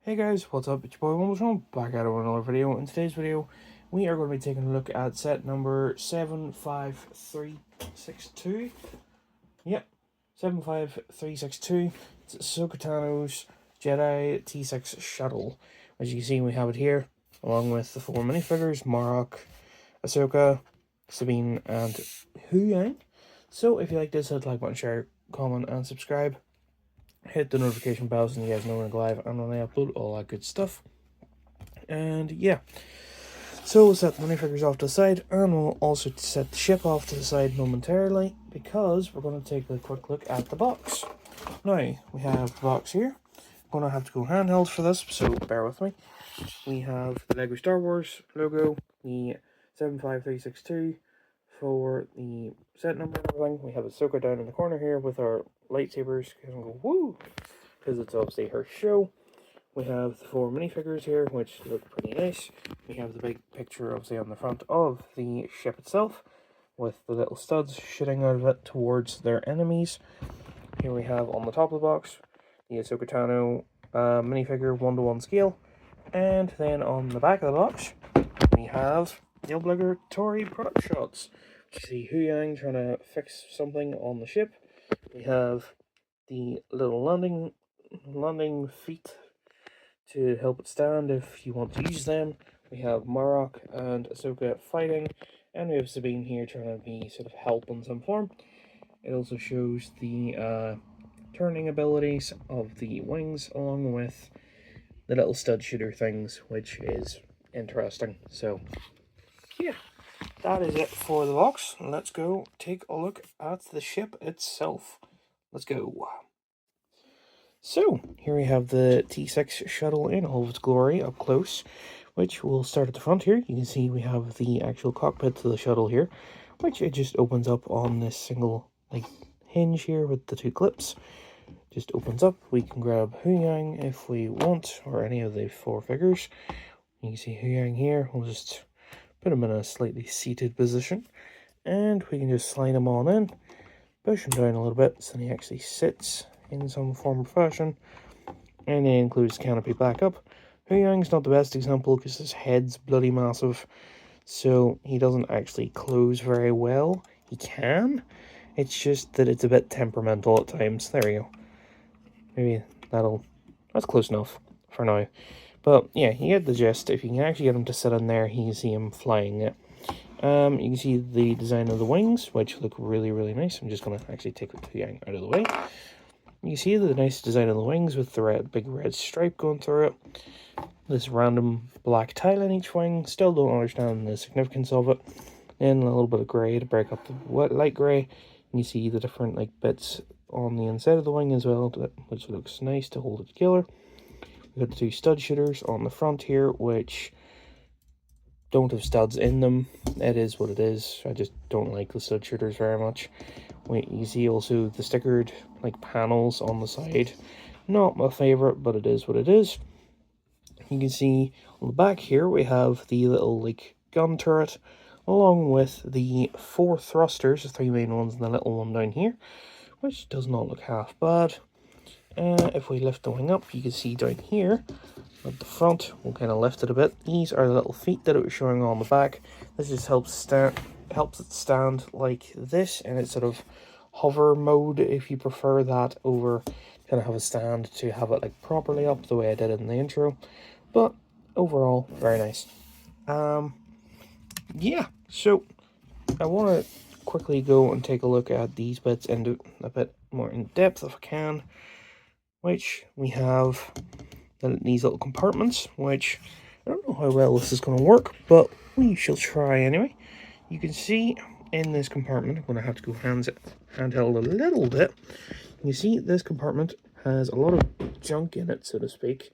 Hey guys, what's up? It's your boy Wombleshone back at it with another video. In today's video, we are going to be taking a look at set number 75362. Yep, 75362. It's Ahsoka Jedi T6 Shuttle. As you can see, we have it here, along with the 4 minifigures, Marok, Ahsoka, Sabine, and Huyang. So if you like this, hit like button, share, comment, and subscribe. Hit the notification bell so you guys know when I go live and when I upload, all that good stuff. And yeah, so we'll set the minifigures off to the side, and we'll also set the ship off to the side momentarily, because we're going to take a quick look at the box. Now, we have the box here. I'm going to have to go handheld for this, so bear with me. We have the Lego Star Wars logo, the 75362 for the set number and everything. We have Ahsoka down in the corner here with our lightsabers, and go woo, because it's obviously her show. We have the 4 minifigures here, which look pretty nice. We have the big picture, obviously, on the front of the ship itself, with the little studs shooting out of it towards their enemies. Here we have on the top of the box the Ahsoka Tano minifigure 1:1 scale, and then on the back of the box we have the obligatory product shots. You see Huyang trying to fix something on the ship. We have the little landing feet to help it stand if you want to use them. We have Marok and Ahsoka fighting, and we have Sabine here trying to be sort of help in some form. It also shows the turning abilities of the wings, along with the little stud shooter things, which is interesting. So yeah, that is it for the box. Let's go take a look at the ship itself. Let's go. So, here we have the T6 shuttle in all of its glory up close, which we'll start at the front here. You can see we have the actual cockpit to the shuttle here, which it just opens up on this single hinge here with the 2 clips. Just opens up. We can grab Huyang if we want, or any of the 4 figures. You can see Huyang here. We'll just put him in a slightly seated position, and we can just slide him on in, push him down a little bit so he actually sits in some form or fashion, and it includes canopy backup. Huyang's not the best example because his head's bloody massive, so he doesn't actually close very well. He can, it's just that it's a bit temperamental at times. There we go. Maybe that's close enough for now. But yeah, you get the gist. If you can actually get him to sit in there, you can see him flying it. You can see the design of the wings, which look really, really nice. I'm just going to actually take the Huyang out of the way. You can see the nice design of the wings with the big red stripe going through it. This random black tile in each wing. Still don't understand the significance of it. Then a little bit of grey to break up the light grey. And you see the different bits on the inside of the wing as well, which looks nice to hold it together. We've got the 2 stud shooters on the front here, which don't have studs in them. It is what it is. I just don't like the stud shooters very much. You see also the stickered panels on the side. Not my favourite, but it is what it is. You can see on the back here we have the little gun turret, along with the 4 thrusters, the 3 main ones and the little one down here, which does not look half bad. If we lift the wing up, you can see down here at the front, we'll kind of lift it a bit. These are the little feet that it was showing on the back. This just helps it stand like this, and it's sort of hover mode if you prefer that over kind of have a stand to have it properly up the way I did it in the intro. But overall, very nice. Yeah, so I want to quickly go and take a look at these bits and do a bit more in depth if I can. Which we have these little compartments, which I don't know how well this is going to work, but we shall try anyway. You can see in this compartment, I'm going to have to go handheld a little bit. You see this compartment has a lot of junk in it, so to speak.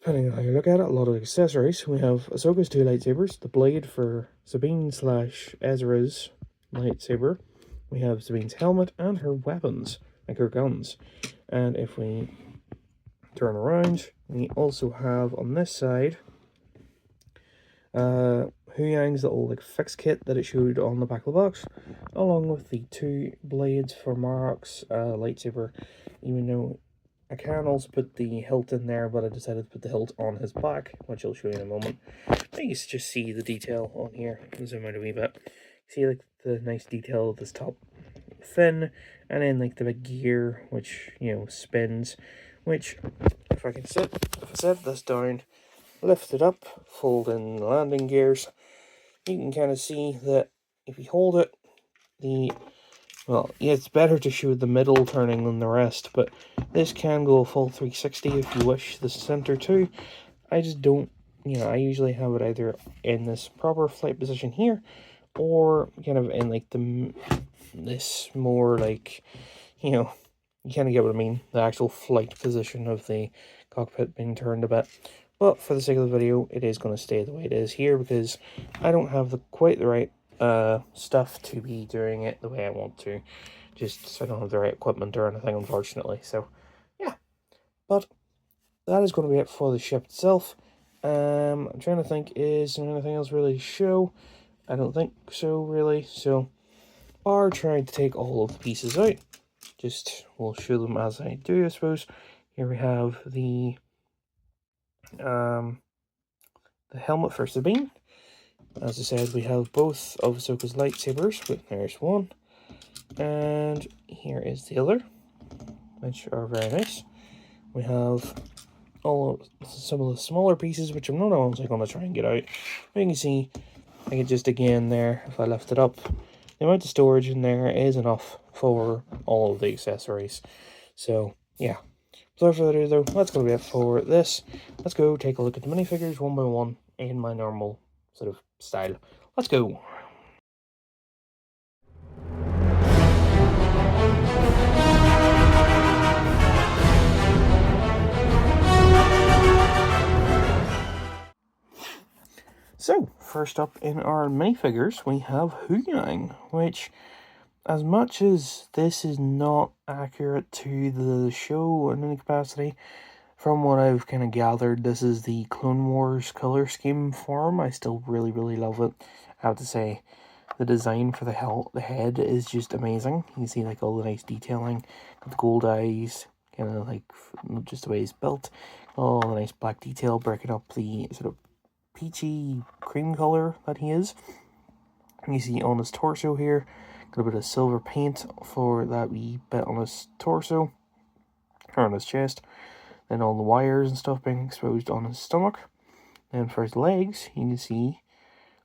Depending on how you look at it, a lot of accessories. We have Ahsoka's 2 lightsabers, the blade for Sabine/Ezra's lightsaber. We have Sabine's helmet and her weapons, her guns. And if we turn around, we also have on this side Huyang's little fix kit that it showed on the back of the box, along with the 2 blades for Marok's lightsaber. Even though I can also put the hilt in there, but I decided to put the hilt on his back, which I'll show you in a moment. But you can just see the detail on here. I'll zoom out a wee bit. See like the nice detail of this top fin, and then like the big gear, which, you know, spins, which if I set this down, lift it up, fold in the landing gears, you can kind of see that if you hold it, well, yeah, it's better to show the middle turning than the rest, but this can go a full 360 if you wish the center too. I just don't, you know, I usually have it either in this proper flight position here, or kind of in like this more like, you know, you kind of get what I mean, the actual flight position of the cockpit being turned a bit. But for the sake of the video, it is going to stay the way it is here, because I don't have quite the right stuff to be doing it the way I want to. Just so I don't have the right equipment or anything, unfortunately. So, yeah. But that is going to be it for the ship itself. I'm trying to think, is there anything else really to show? I don't think so, really. So, are trying to take all of the pieces out. Just, we'll show them as I do, I suppose. Here we have the helmet for Sabine. As I said, we have both of Ahsoka's lightsabers. There's one. And here is the other, which are very nice. We have some of the smaller pieces, which I'm not honestly going to try and get out. But you can see, I can just again there, if I lift it up, the amount of storage in there is enough for all of the accessories. So, yeah. Without further ado, though, that's going to be it for this. Let's go take a look at the minifigures one by one in my normal sort of style. Let's go. So, first up in our minifigures, we have Huyang, which, as much as this is not accurate to the show in any capacity, from what I've kind of gathered, this is the Clone Wars color scheme form. I still really, really love it. I have to say, the design for the head is just amazing. You can see like all the nice detailing, the gold eyes, kind of like not just the way it's built, all the nice black detail breaking up the sort of peachy cream color that he is. You see on his torso here, got a bit of silver paint for that wee bit on his torso, or on his chest. Then all the wires and stuff being exposed on his stomach. And for his legs, you can see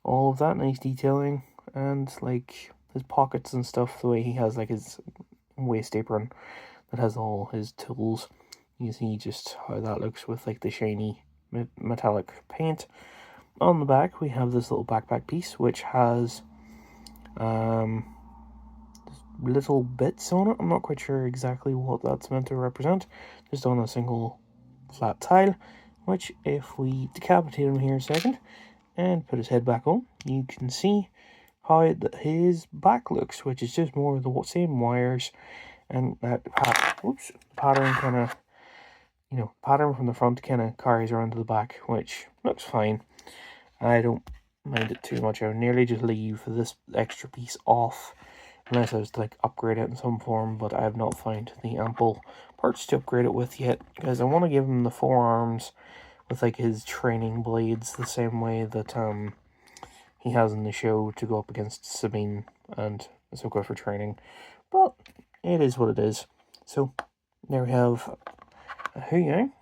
all of that nice detailing, and like his pockets and stuff, the way he has like his waist apron that has all his tools. You can see just how that looks with like the shiny metallic paint. On the back, we have this little backpack piece, which has little bits on it. I'm not quite sure exactly what that's meant to represent. Just on a single flat tile, which if we decapitate him here a second and put his head back on, you can see how his back looks, which is just more of the same wires, and that pattern kind of, you know, pattern from the front kind of carries around to the back, which looks fine. I don't mind it too much. I would nearly just leave this extra piece off unless I was to like upgrade it in some form, but I have not found the ample parts to upgrade it with yet, because I want to give him the forearms with like his training blades the same way that he has in the show to go up against Sabine and Ahsoka for training. But it is what it is. So there we have Huyang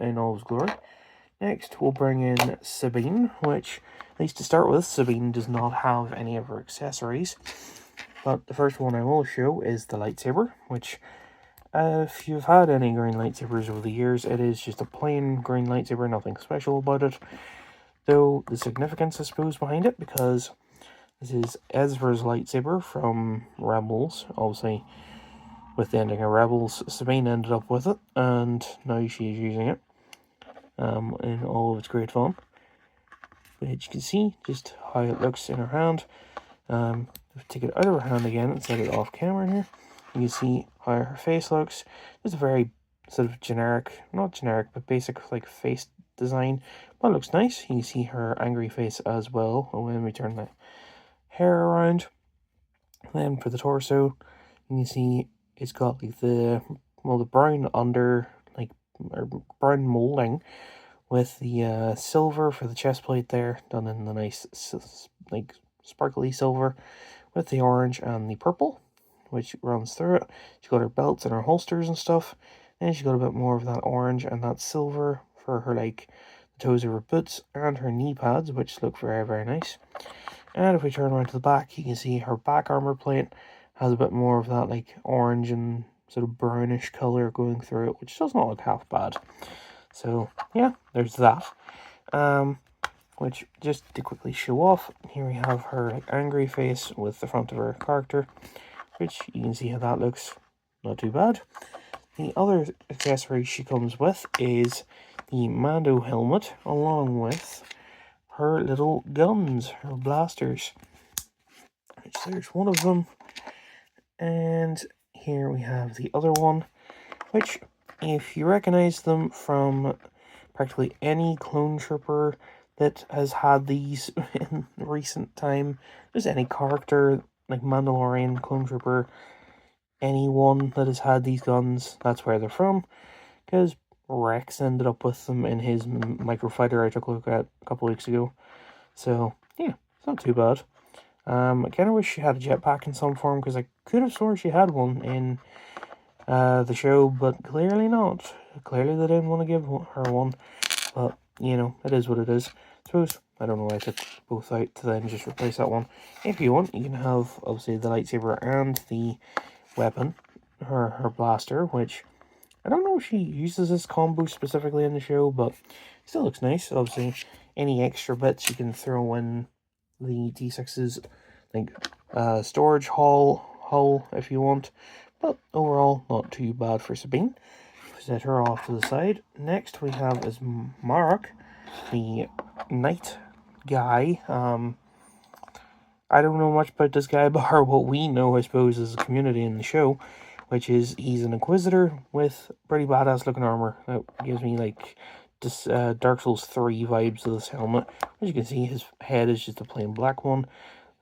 in all his glory. Next, we'll bring in Sabine, which, at least to start with, Sabine does not have any of her accessories. But the first one I will show is the lightsaber, which, if you've had any green lightsabers over the years, it is just a plain green lightsaber, nothing special about it. Though the significance, I suppose, behind it, because this is Ezra's lightsaber from Rebels. Obviously, with the ending of Rebels, Sabine ended up with it, and now she is using it in all of its great fun. But you can see just how it looks in her hand. If I take it out of her hand again and set it off camera here, you can see how her face looks. It's a very sort of generic, not generic, but basic like face design, but it looks nice. You can see her angry face as well when we turn the hair around. Then for the torso, you can see it's got like the brown under or brown molding with the silver for the chest plate there, done in the nice like sparkly silver with the orange and the purple, which runs through it. She's got her belts and her holsters and stuff. And she's got a bit more of that orange and that silver for her like the toes of her boots and her knee pads, which look very, very nice. And if we turn around to the back, you can see her back armor plate has a bit more of that like orange and sort of brownish color going through it, which does not look half bad. So yeah, there's that. Which, just to quickly show off, here we have her like angry face with the front of her character, which you can see how that looks not too bad. The other accessory she comes with is the Mando helmet, along with her little guns, her blasters. Which there's one of them, and here we have the other one, which if you recognize them from practically any clone trooper that has had these in recent time, just any character like Mandalorian, clone trooper, anyone that has had these guns, that's where they're from, because Rex ended up with them in his microfighter I took a look at a couple weeks ago. So yeah, it's not too bad. I kind of wish she had a jetpack in some form, because I could have sworn she had one in the show, but clearly not. Clearly they didn't want to give her one, but you know, it is what it is. I suppose, I don't know why I took both out to then just replace that one. If you want, you can have obviously the lightsaber and the weapon, her blaster, which I don't know if she uses this combo specifically in the show, but still looks nice. Obviously, any extra bits you can throw in the D6's like storage hull if you want, but overall not too bad for Sabine. Set her off to the side. Next we have is Mark, the knight guy. I don't know much about this guy, but what we know, I suppose, as a community in the show, which is he's an Inquisitor with pretty badass looking armor. That gives me like this Dark Souls 3 vibes of this helmet. As you can see, his head is just a plain black one.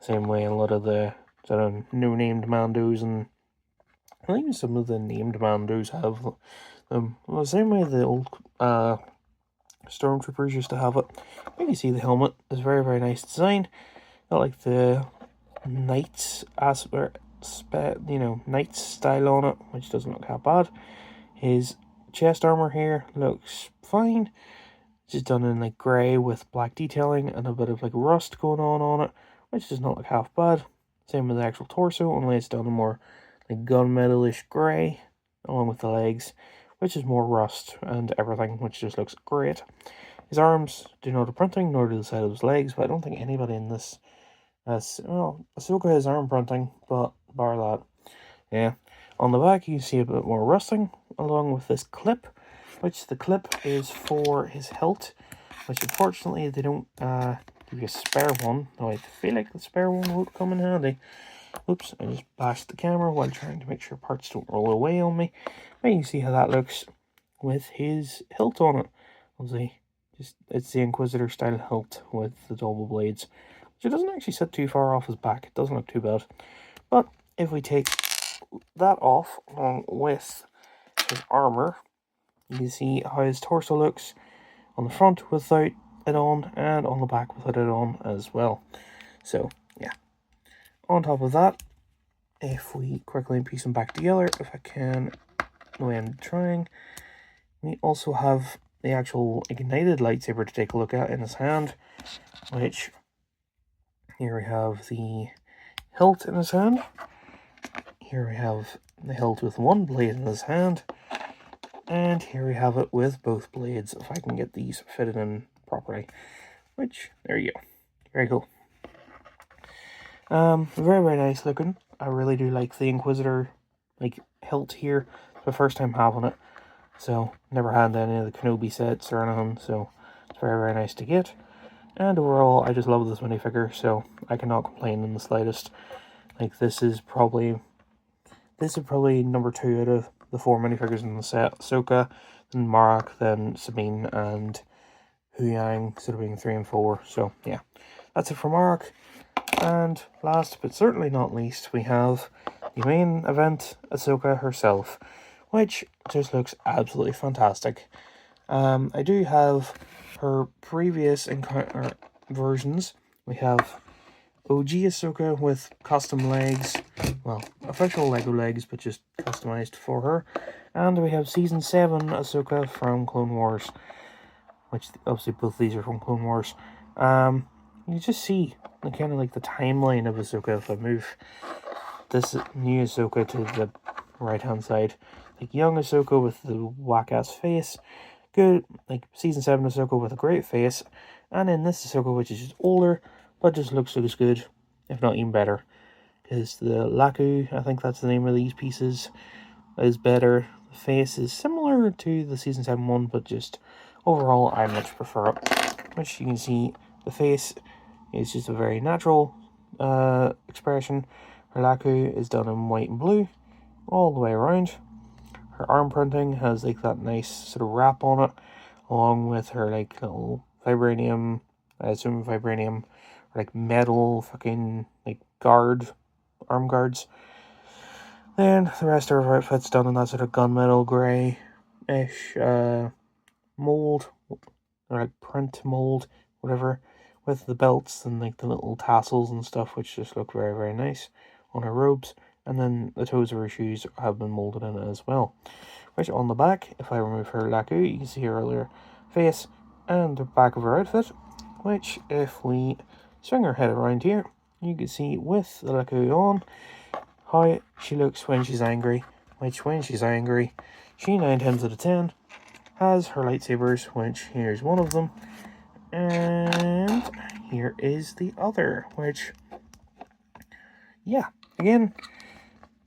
Same way a lot of the sort of no-named Mandos, and well, even some of the named Mandos have them. Well, the same way the old Stormtroopers used to have it. You can see the helmet is very, very nice design. Got like the Knights Knights style on it, which doesn't look that bad. His chest armor here looks fine. It's just done in like grey with black detailing and a bit of like rust going on it, which does not look half bad. Same with the actual torso, only it's done in more like gunmetal-ish grey, along with the legs, which is more rust and everything, which just looks great. His arms do not have printing, nor do the side of his legs, but I don't think anybody in this well, Ahsoka has arm printing, but bar that. Yeah. On the back, you see a bit more rusting, along with this clip, which the clip is for his hilt, which unfortunately they don't give you a spare one, though I feel like the spare one would come in handy. Oops, I just bashed the camera while trying to make sure parts don't roll away on me. But you can see how that looks with his hilt on it. Obviously, it's the Inquisitor style hilt with the double blades. So it doesn't actually sit too far off his back. It doesn't look too bad. But if we take that off along with his armor, you can see how his torso looks on the front without it on, and on the back without it on as well. So yeah. On top of that, if we quickly piece them back together, if I can, the way I'm trying, we also have the actual ignited lightsaber to take a look at in his hand, which here we have the hilt in his hand. Here we have the hilt with one blade in his hand. And here we have it with both blades, if I can get these fitted in properly. Which, there you go. Very cool. Very, very nice looking. I really do like the Inquisitor, like, hilt here. It's my first time having it. So, never had any of the Kenobi sets or anything, so it's very, very nice to get. And overall, I just love this minifigure, so I cannot complain in the slightest. Like, this is probably number 2 out of the 4 minifigures in the set. Ahsoka, then Mark, then Sabine, and Huyang, sort of being 3 and 4. So, yeah. That's it for Mark. And last, but certainly not least, we have the main event, Ahsoka herself, which just looks absolutely fantastic. I do have her previous versions. We have OG Ahsoka with custom legs, well, official Lego legs, but just customized for her. And we have Season 7 Ahsoka from Clone Wars, which obviously both these are from Clone Wars. You just see the kind of like the timeline of Ahsoka. If I move this new Ahsoka to the right hand side, like young Ahsoka with the whack ass face, good like Season 7 Ahsoka with a great face, and then this Ahsoka which is just older but just looks good, if not even better, because the Laku, I think that's the name of these pieces, is better. The face is similar to the Season 7 one, but just overall I much prefer it. Which you can see the face is just a very natural expression. Her Laku is done in white and blue all the way around. Her arm printing has like that nice sort of wrap on it, along with her like little vibranium, I assume vibranium, or like metal fucking like arm guards. Then the rest of her outfit's done in that sort of gunmetal grey-ish mold, or like print mold, whatever, with the belts and like the little tassels and stuff, which just look very, very nice on her robes. And then the toes of her shoes have been molded in it as well. Which on the back, if I remove her Laku, you can see her earlier face and the back of her outfit, which if we swing her head around here, you can see with the Laku on how she looks when she's angry, which when she's angry, she 9 times out of 10 has her lightsabers, which here's one of them, and here is the other, which, yeah, again,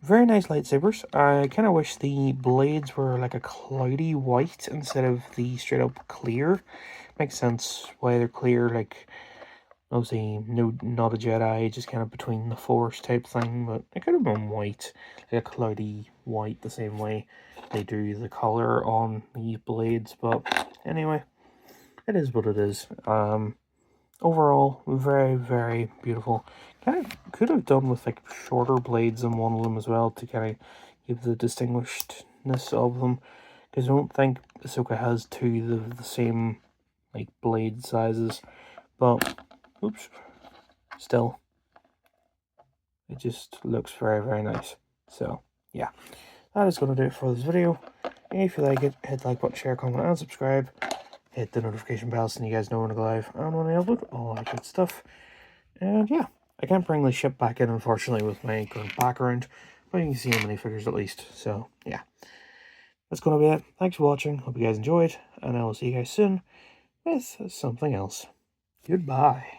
very nice lightsabers. I kind of wish the blades were like a cloudy white instead of the straight up clear. Makes sense why they're clear, like, obviously, no, not a Jedi, just kind of between the Force type thing, but it could have been white, like a cloudy white, the same way they do the color on these blades, but anyway, it is what it is. Overall, very, very beautiful. Kind of could have done with like shorter blades on one of them as well to kind of give the distinguishedness of them, because I don't think Ahsoka has two of the same like blade sizes, but oops, still, it just looks very, very nice. So yeah, that is going to do it for this video. If you like it, hit the like button, share, comment, and subscribe. Hit the notification bell so you guys know when I go live and when I upload, all that good stuff. And yeah, I can't bring the ship back in, unfortunately, with my current background, but you can see the minifigures at least. So yeah, that's going to be it. Thanks for watching. Hope you guys enjoyed, and I will see you guys soon with something else. Goodbye.